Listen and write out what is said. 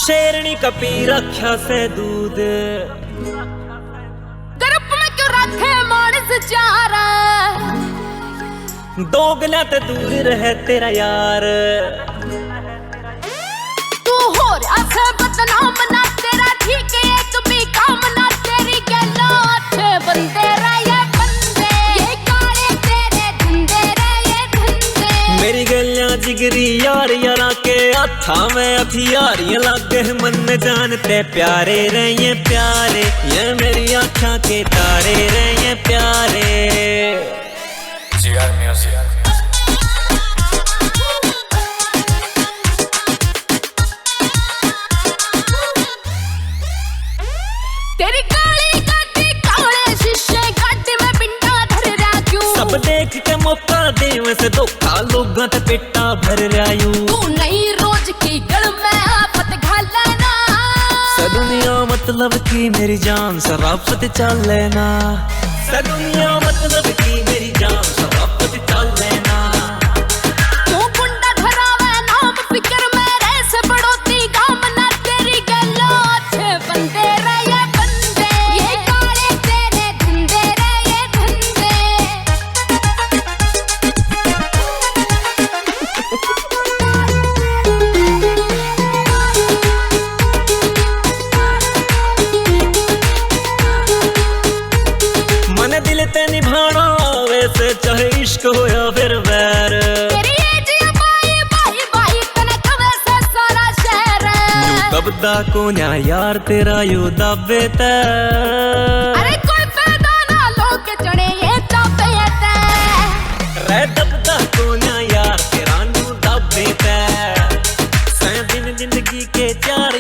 शेरनी कपी रक्षा से दूध, गर्भ में क्यों रखे मानस चारा, दोगला ते दूर रहे तेरा यार। तू हो रहा से बदनाम ना, तेरा ठीक है एक भी काम ना, तेरी गैलो अच्छे बंदे रहे बंदे, ये काले तेरे धंधे रहे धंधे। मेरी गलियां जिगरी यार यारा के हथा में हथियारियां लागे मन जानते प्यारे रहे प्यारे, ये मेरी आँखों के तारे रहे प्यारे। GR Music। तेरी काली गाड़ी काले शीशे गाड़ी में पिंडा धर रहा क्यों, सब देख के मौका देवे से धोखा लोगां ते पेटा भर रहा यूं। तू नहीं रोज की गल में आफत घालना, सदुनिया मतलब की मेरी जान शराफत चल लेना, सदुनिया मतलब की मेरी जान शराफत चल लेना। तू गुंडा धरावे नाम फिक्र मेरे से बढ़ोती गाम ना, तेरी गलो अच्छे बंदे रहे बंदे, ये काले तेरे धंधे रहे धंधे। मन दिल ते निभाना वैसे चाहे इश्क हो या फिर वैर, तेरी एज या बाई बाई बाई तने कवे से सारा शहर, दबदा को न्या यार तेरा यू दबे ते, अरे कोई फायदा ना लोग चढ़े ये चापे ते, रे दबदा को न्या यार तेरा नू दबे ते। सै दिन जिंदगी के चार